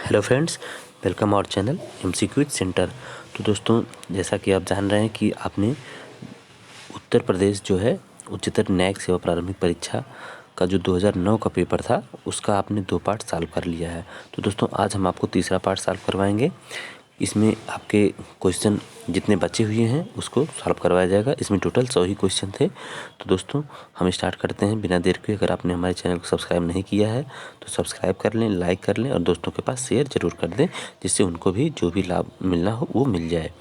Hello friends, welcome our channel MCQ centre. तो दोस्तों, जैसा कि आप जान रहे हैं कि आपने उत्तर प्रदेश जो है उच्चतर न्यायिक सेवा प्रारंभिक परीक्षा का जो 2009 का पेपर था उसका आपने 2 पार्ट सॉल्व कर लिया है। तो दोस्तों, आज हम आपको तीसरा पार्ट सॉल्व करवाएंगे। इसमें आपके क्वेश्चन जितने बचे हुए हैं उसको सॉल्व करवाया जाएगा। इसमें टोटल 100 ही क्वेश्चन थे। तो दोस्तों, हम स्टार्ट करते हैं बिना देर के। अगर आपने हमारे चैनल को सब्सक्राइब नहीं किया है तो सब्सक्राइब कर लें, लाइक कर लें और दोस्तों के पास शेयर ज़रूर कर दें, जिससे उनको भी जो भी लाभ मिलना हो वो मिल जाए।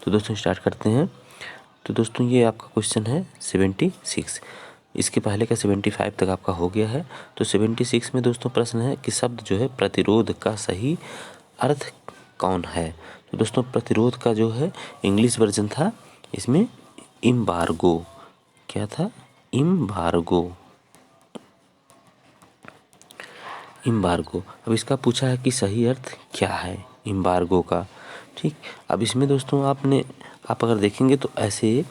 तो दोस्तों, स्टार्ट करते हैं। तो दोस्तों, ये आपका क्वेश्चन है 76। इसके पहले का 75 तक आपका हो गया है। तो 76 में दोस्तों प्रश्न है कि शब्द जो है प्रतिरोध का सही अर्थ कौन है। तो दोस्तों, प्रतिरोध का जो है इंग्लिश वर्जन था इसमें इम्बार्गो। क्या था? इम्बार्गो। इम्बार्गो। अब इसका पूछा है कि सही अर्थ क्या है इम्बार्गो का। ठीक, अब इसमें दोस्तों आप अगर देखेंगे तो ऐसे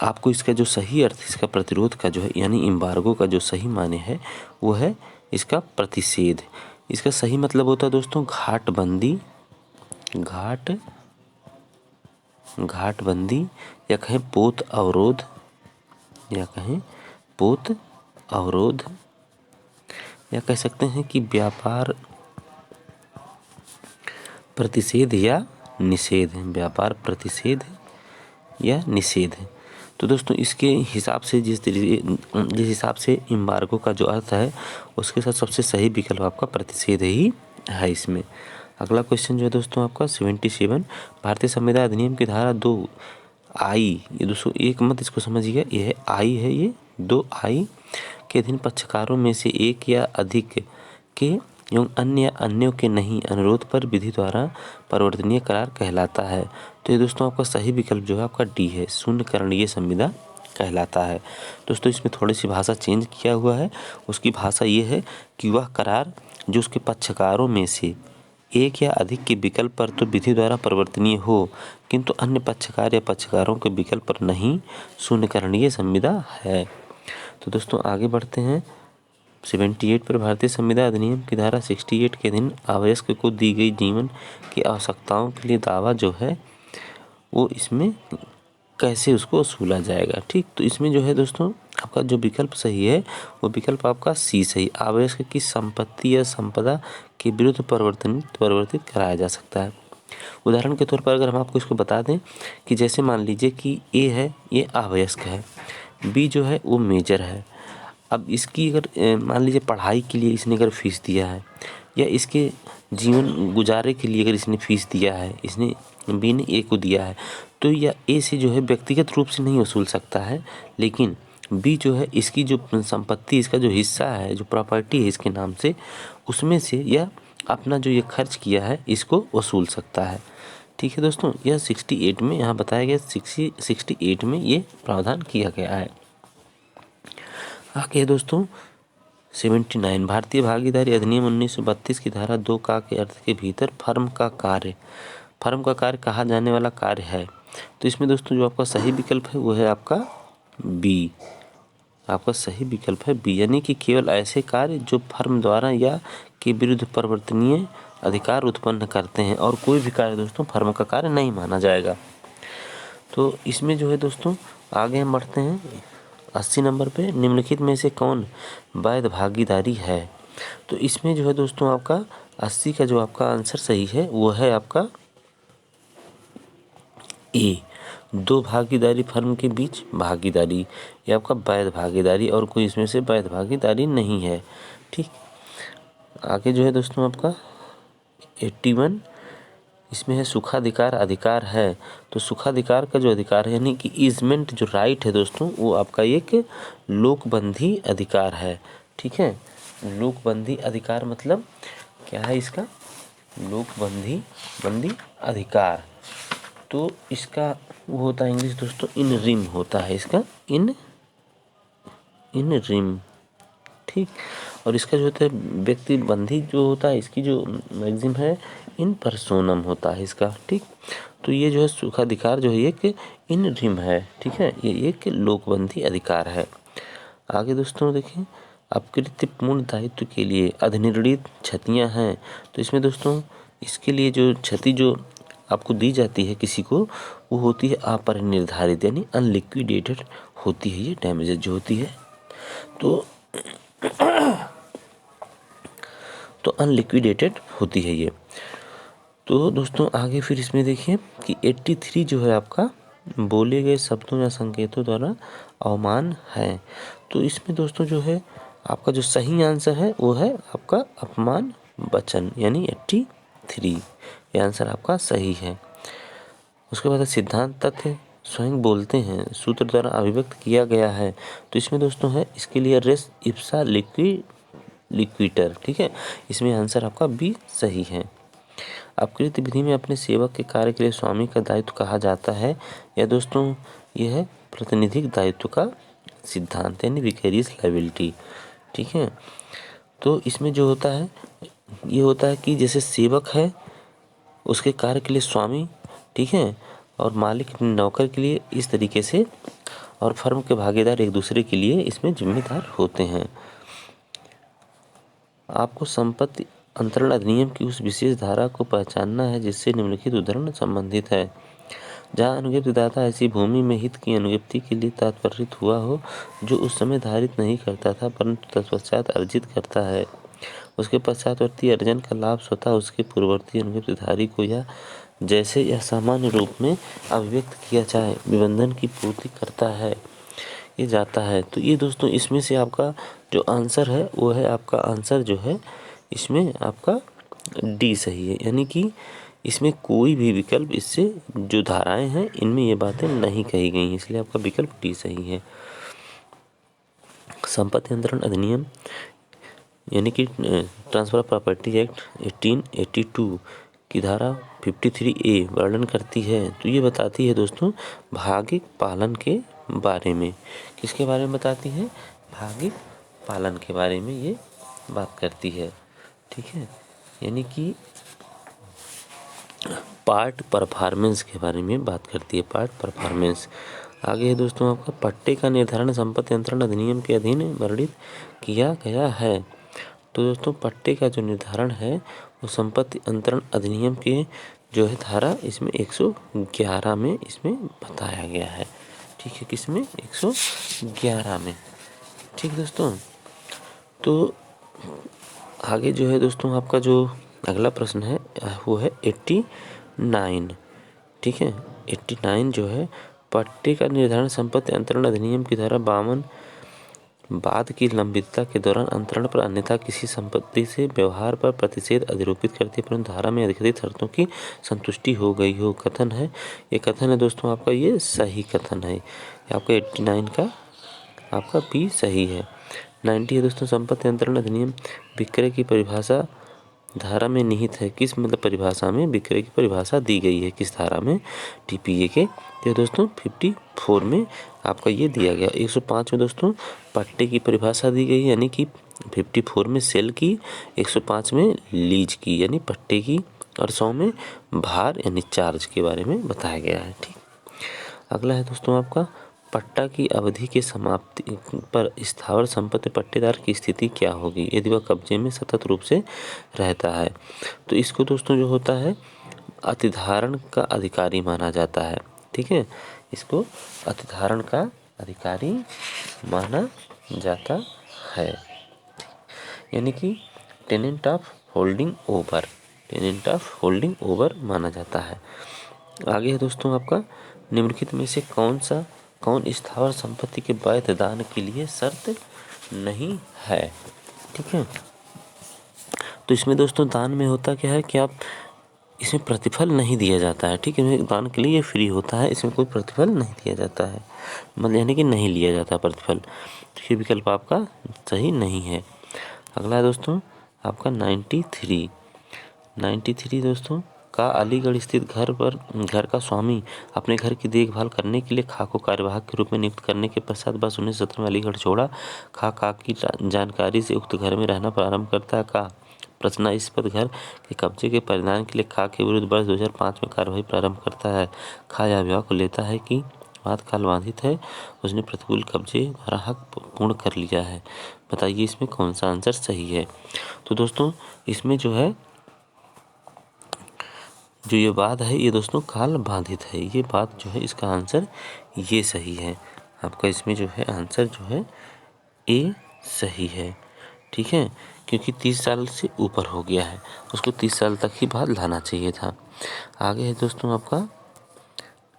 आपको इसका जो सही अर्थ इसका प्रतिरोध का जो है यानी इम्बार्गो का जो सही माने है वो है इसका प्रतिषेध। इसका सही मतलब होता है दोस्तों घाटबंदी, घाटबंदी या कहें पोत अवरोध, या कह सकते हैं कि व्यापार प्रतिषेध या निषेध, व्यापार प्रतिषेध या निषेध। तो दोस्तों, इसके हिसाब से जिस हिसाब से इम्बार्गो का जो अर्थ है उसके साथ सबसे सही विकल्प आपका प्रतिषेध ही है इसमें। अगला क्वेश्चन जो है दोस्तों आपका 77, भारतीय संविधान अधिनियम की धारा 2 आई, ये दोस्तों एक मत इसको समझिएगा, ये है आई है, ये 2 आई के अधीन पक्षकारों में से एक या अधिक के एवं अन्यों के नहीं अनुरोध पर विधि द्वारा परिवर्तनीय करार कहलाता है। तो ये दोस्तों आपका सही विकल्प जो है आपका डी है, शून्यकरणीय संविदा कहलाता है। दोस्तों, इसमें थोड़ी सी भाषा चेंज किया हुआ है। उसकी भाषा ये है कि वह करार जो उसके पक्षकारों में से एक या अधिक के विकल्प पर तो विधि द्वारा परिवर्तनीय हो, किंतु अन्य पक्षकार या पक्षकारों के विकल्प पर नहीं, शून्यकरणीय संविदा है। तो दोस्तों, आगे बढ़ते हैं 78 पर। भारतीय संविधान अधिनियम की धारा 68 के अधीन आवश्यक को दी गई जीवन की आवश्यकताओं के लिए दावा जो है वो इसमें कैसे उसको वसूला जाएगा। ठीक, तो इसमें जो है दोस्तों आपका जो विकल्प सही है वो विकल्प आपका सी सही, आवश्यक की संपत्ति या संपदा के विरुद्ध परिवर्तित कराया जा सकता है। उदाहरण के तौर पर अगर हम आपको इसको बता दें कि जैसे मान लीजिए कि ए है, ये आवश्यक है, बी जो है वो मेजर है। अब इसकी अगर मान लीजिए पढ़ाई के लिए इसने अगर फीस दिया है या इसके जीवन गुजारे के लिए अगर इसने फीस दिया है, इसने बी ने ए को दिया है, तो या ए से जो है व्यक्तिगत रूप से नहीं वसूल सकता है, लेकिन बी जो है इसकी जो संपत्ति, इसका जो हिस्सा है, जो प्रॉपर्टी है इसके नाम से, उसमें से या अपना जो ये खर्च किया है इसको वसूल सकता है। ठीक है दोस्तों, यह 68 में यहाँ बताया गया, 68 में ये प्रावधान किया गया है। आगे दोस्तों 79, भारतीय भागीदारी अधिनियम 1932 की धारा 2 का के अर्थ के भीतर फर्म का कार्य कहा जाने वाला कार्य है। तो इसमें दोस्तों जो आपका सही विकल्प है वो है आपका बी। आपका सही विकल्प है बी, यानी कि केवल ऐसे कार्य जो फर्म द्वारा या के विरुद्ध परिवर्तनीय अधिकार उत्पन्न करते हैं, और कोई भी कार्य दोस्तों फर्म का कार्य नहीं माना जाएगा। तो इसमें जो है दोस्तों आगे हम बढ़ते हैं 80 नंबर पे, निम्नलिखित में से कौन वैध भागीदारी है। तो इसमें जो है दोस्तों आपका 80 का जो आपका आंसर सही है वो है आपका ए, 2 भागीदारी फर्म के बीच भागीदारी, ये आपका वैध भागीदारी, और कोई इसमें से वैध भागीदारी नहीं है। ठीक, आगे जो है दोस्तों आपका 81, इसमें है सुखाधिकार अधिकार है। तो सुखाधिकार का जो अधिकार है यानी कि ईजमेंट जो राइट है दोस्तों वो आपका एक लोकबंधी अधिकार है। ठीक है, लोकबंधी अधिकार मतलब क्या है इसका, लोकबंधी अधिकार। तो इसका वो होता है इंग्लिश दोस्तों इन रिम होता है, इसका इन रिम। ठीक, और इसका जो होता है व्यक्ति बंधी जो होता है, इसकी जो मैगजिम है इन पर्सोनम होता है इसका। ठीक, तो ये जो है सुखाधिकार जो है एक इन रिम है। ठीक है, ये एक लोकबंधी अधिकार है। आगे दोस्तों देखिए अकृत्यपूर्ण दायित्व के लिए अधिनिर्णीत क्षतियाँ हैं, तो इसमें दोस्तों इसके लिए जो क्षति जो आपको दी जाती है किसी को, वो होती है अपरिनिर्धारित यानी अनलिक्विडेटेड होती है। ये डैमेजेस जो होती है तो अनलिक्विडेटेड होती है ये। तो दोस्तों आगे फिर इसमें देखिए कि 83 जो है आपका बोले गए शब्दों या संकेतों द्वारा अवमान है। तो इसमें दोस्तों जो है आपका जो सही आंसर है वो है आपका अपमान वचन यानी 83, ये आंसर आपका सही है। उसके बाद सिद्धांत तथ्य स्वयं बोलते हैं सूत्र द्वारा अभिव्यक्त किया गया है, तो इसमें दोस्तों है इसके लिए रेस इप्सा लिक्विटर, ठीक है, इसमें आंसर आपका बी सही है। अपकृत विधि में अपने सेवक के कार्य के लिए स्वामी का दायित्व कहा जाता है, या दोस्तों यह है प्रतिनिधिक दायित्व का सिद्धांत यानी विकेरियस लायबिलिटी, ठीक है। तो इसमें जो होता है ये होता है कि जैसे सेवक है उसके कार्य के लिए स्वामी, ठीक है, और मालिक नौकर के लिए इस तरीके से, और फर्म के भागीदार एक दूसरे के लिए इसमें जिम्मेदार होते हैं। आपको संपत्ति अंतरण अधिनियम की उस विशेष धारा को पहचानना है जिससे निम्नलिखित उदाहरण संबंधित है। जहाँ अनुज्ञप्तिदाता ऐसी भूमि में हित की अनुज्ञप्ति के लिए तात्पर्यित हुआ हो जो उस समय धारित नहीं करता था परंतु तत्पश्चात अर्जित करता है, उसके पश्चातवर्ती अर्जन का लाभ स्वतः उसके पूर्ववर्ती अनुज्ञप्तिधारी को या जैसे यह सामान्य रूप में अभिव्यक्त किया जाए निबंधन की पूर्ति करता है ये जाता है। तो ये दोस्तों इसमें से आपका जो आंसर है वो है आपका आंसर जो है इसमें आपका डी सही है, यानी कि इसमें कोई भी विकल्प इससे जो धाराएं हैं इनमें ये बातें नहीं कही गई हैं, इसलिए आपका विकल्प डी सही है। संपत्ति अंतरण अधिनियम यानी कि ट्रांसफर ऑफ प्रॉपर्टी एक्ट 1882 की धारा 53A वर्णन करती है, तो ये बताती है दोस्तों भागिक पालन के बारे में। किसके बारे में बताती है? भागिक पालन के बारे में ये बात करती है, ठीक है, यानी कि पार्ट परफॉर्मेंस के बारे में बात करती है, पार्ट परफॉर्मेंस। आगे है दोस्तों आपका पट्टे का निर्धारण संपत्ति अंतरण अधिनियम के अधीन वर्णित किया गया है। तो दोस्तों पट्टे का जो निर्धारण है वो संपत्ति अंतरण अधिनियम के जो है धारा इसमें 111 में इसमें बताया गया है, ठीक है, किसमें 111 में, ठीक दोस्तों। तो आगे जो है दोस्तों आपका जो अगला प्रश्न है वो है 89, ठीक है, 89 जो है पट्टे का निर्धारण संपत्ति अंतरण अधिनियम की धारा 52 बाद की लंबितता के दौरान अंतरण पर अन्यथा किसी संपत्ति से व्यवहार पर प्रतिषेध अधिरोपित करती है परंतु धारा में अधिकृत शर्तों की संतुष्टि हो गई हो कथन है, ये कथन है दोस्तों आपका ये सही कथन है, आपका 89 का आपका बी सही है। 90 है दोस्तों संपत्ति अंतरण अधिनियम विक्रय की परिभाषा धारा में निहित है, किस मतलब परिभाषा में विक्रय की परिभाषा दी गई है, किस धारा में? टीपीए के, तो दोस्तों 54 में आपका ये दिया गया। 105 में दोस्तों पट्टे की परिभाषा दी गई यानी कि 54 में सेल की, 105 में लीज की यानी पट्टे की, और 100 में भार यानी चार्ज के बारे में बताया गया है, ठीक। अगला है दोस्तों आपका पट्टा की अवधि के समाप्ति पर स्थावर संपत्ति पट्टेदार की स्थिति क्या होगी यदि वह कब्जे में सतत रूप से रहता है। तो इसको दोस्तों जो होता है अतिधारण का अधिकारी माना जाता है, ठीक है, इसको अतिधारण का अधिकारी माना जाता है, यानी कि tenant of holding over, tenant of holding over माना जाता है। आगे है दोस्तों आपका निम्नलिखित में से कौन स्थावर संपत्ति के वैध दान के लिए शर्त नहीं है, ठीक है। तो इसमें दोस्तों दान में होता क्या है कि आप इसमें प्रतिफल नहीं दिया जाता है, ठीक है, दान के लिए ये फ्री होता है, इसमें कोई प्रतिफल नहीं दिया जाता है, मतलब यानी कि नहीं लिया जाता प्रतिफल, तो ये विकल्प आपका सही नहीं है। अगला है दोस्तों आपका 93 दोस्तों का अलीगढ़ स्थित घर का स्वामी अपने घर की देखभाल करने के लिए खा को कार्यवाहक के रूप में नियुक्त करने के पश्चात वर्ष 1917 में अलीगढ़ छोड़ा। खा की जानकारी से उक्त घर में रहना प्रारंभ करता है। का प्रश्नास्पद घर के कब्जे के परिधान के लिए खा के विरुद्ध वर्ष 2005 में कार्रवाई प्रारंभ करता है। खा यह विभाग को लेता है कि बाद काल बाधित है, उसने प्रतिकूल कब्जे द्वारा हक पूर्ण कर लिया है। बताइए इसमें कौन सा आंसर सही है। तो दोस्तों इसमें जो है जो ये बात है ये दोस्तों काल बाधित है, ये बात जो है इसका आंसर ये सही है। आपका इसमें जो है आंसर जो है ए सही है। ठीक है, क्योंकि 30 साल से ऊपर हो गया है, उसको 30 साल तक ही बाद लाना चाहिए था। आगे है दोस्तों आपका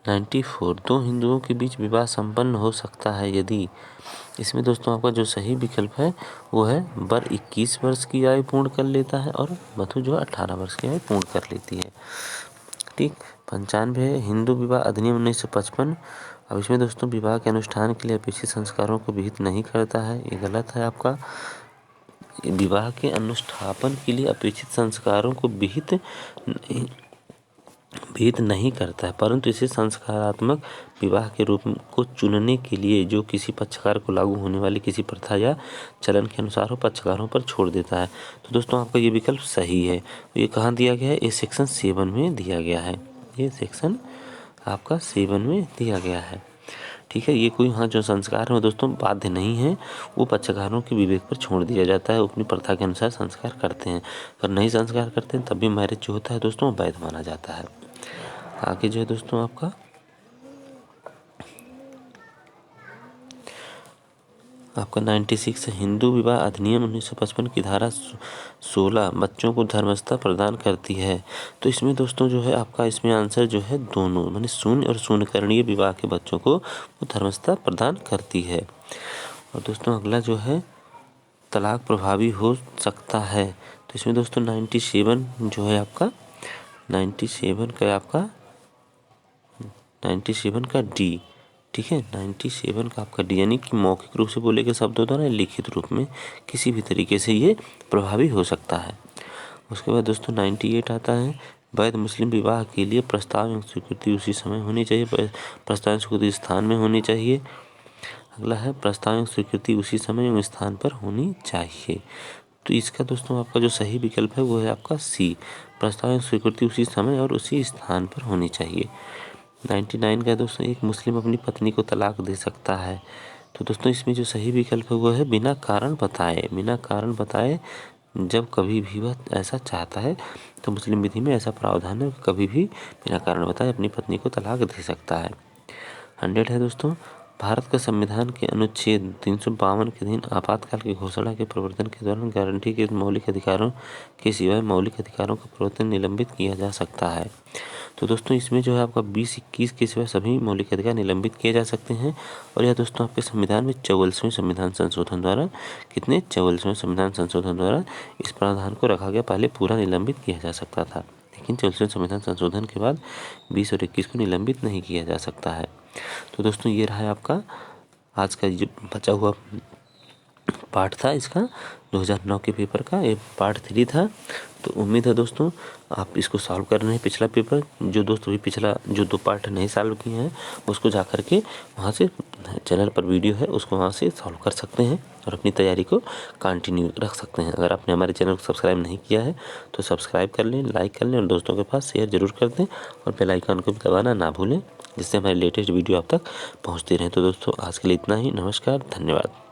94, दो हिंदुओं के बीच विवाह संपन्न हो सकता है यदि। इसमें दोस्तों आपका जो सही विकल्प है वो है वर 21 वर्ष की आयु पूर्ण कर लेता है और वधु जो 18 वर्ष की आयु पूर्ण कर लेती है। ठीक। 95 है हिंदू विवाह अधिनियम 1955। अब इसमें दोस्तों विवाह के अनुष्ठान के लिए अपेक्षित संस्कारों को विहित नहीं करता है, ये गलत है आपका। विवाह के अनुष्ठापन के लिए अपेक्षित संस्कारों को विहित नहीं करता है, परंतु इसे संस्कारात्मक विवाह के रूप को चुनने के लिए जो किसी पक्षकार को लागू होने वाली किसी प्रथा या चलन के अनुसार हो पक्षकारों पर छोड़ देता है। तो दोस्तों आपका ये विकल्प सही है। ये कहाँ दिया गया है, ये सेक्शन 7 में दिया गया है, ये सेक्शन आपका 7 में दिया गया है। ठीक है, ये कोई हाँ जो संस्कार है दोस्तों बाध्य नहीं है, वो पक्षकारों के विवेक पर छोड़ दिया जाता है, वो अपनी प्रथा के अनुसार संस्कार करते हैं। अगर नहीं संस्कार करते हैं तब भी मैरिज जो होता है दोस्तों वैध माना जाता है। आगे जो है दोस्तों आपका 96 हिंदू विवाह अधिनियम 1955 की धारा 16 बच्चों को धर्मस्थता प्रदान करती है। तो इसमें दोस्तों जो है आपका इसमें आंसर जो है दोनों माने शून्य और शून्यकरणीय विवाह के बच्चों को वो धर्मस्थता प्रदान करती है। और दोस्तों अगला जो है तलाक प्रभावी हो सकता है। तो इसमें दोस्तों 97 जो है आपका 97 का डी। ठीक है, 97 का आपका डी यानी कि मौखिक रूप से बोले गए शब्दों द्वारा लिखित रूप में किसी भी तरीके से ये प्रभावी हो सकता है। उसके बाद दोस्तों 98 आता है वैध मुस्लिम विवाह के लिए प्रस्ताव एवं स्वीकृति उसी समय होनी चाहिए, प्रस्ताव एवं स्वीकृति स्थान में होनी चाहिए। अगला है प्रस्ताव एवं स्वीकृति उसी समय एवं स्थान पर होनी चाहिए। तो इसका दोस्तों आपका जो सही विकल्प है वो है आपका सी, प्रस्ताव एवं स्वीकृति उसी समय और उसी स्थान पर होनी चाहिए। 99 का दोस्तों एक मुस्लिम अपनी पत्नी को तलाक दे सकता है। तो दोस्तों इसमें जो सही विकल्प है वो है बिना कारण बताए जब कभी भी वह ऐसा चाहता है। तो मुस्लिम विधि में ऐसा प्रावधान है कि कभी भी बिना कारण बताए अपनी पत्नी को तलाक दे सकता है। 100 है दोस्तों भारत का संविधान के अनुच्छेद 352 के अधीन आपातकाल की घोषणा के प्रवर्तन के दौरान गारंटी के मौलिक अधिकारों के सिवाय मौलिक अधिकारों का प्रवर्तन निलंबित किया जा सकता है। तो दोस्तों इसमें जो है आपका 20-21 के सिवाय सभी मौलिक अधिकार निलंबित किए जा सकते हैं। और यह दोस्तों आपके संविधान में 44वें संविधान संशोधन द्वारा कितने 44वें संविधान संशोधन द्वारा इस प्रावधान को रखा गया। पहले पूरा निलंबित किया जा सकता था, लेकिन 44वें संविधान संशोधन के बाद 20 और 21 को निलंबित नहीं किया जा सकता है। तो दोस्तों ये रहा आपका आज का जो बचा हुआ पार्ट था इसका 2009 के पेपर का, ये पार्ट 3 था। तो उम्मीद है दोस्तों आप इसको सॉल्व कर रहे हैं। पिछला पेपर जो दोस्तों भी पिछला जो 2 पार्ट नहीं सॉल्व किए हैं उसको जा कर के वहाँ से चैनल पर वीडियो है उसको वहाँ से सॉल्व कर सकते हैं और अपनी तैयारी को कंटिन्यू रख सकते हैं। अगर आपने हमारे चैनल को सब्सक्राइब नहीं किया है तो सब्सक्राइब कर लें, लाइक कर लें और दोस्तों के पास शेयर जरूर कर दें और बेल आइकन को भी दबाना ना भूलें, जिससे हमारी लेटेस्ट वीडियो आप तक पहुँचती रहे। तो दोस्तों आज के लिए इतना ही। नमस्कार, धन्यवाद।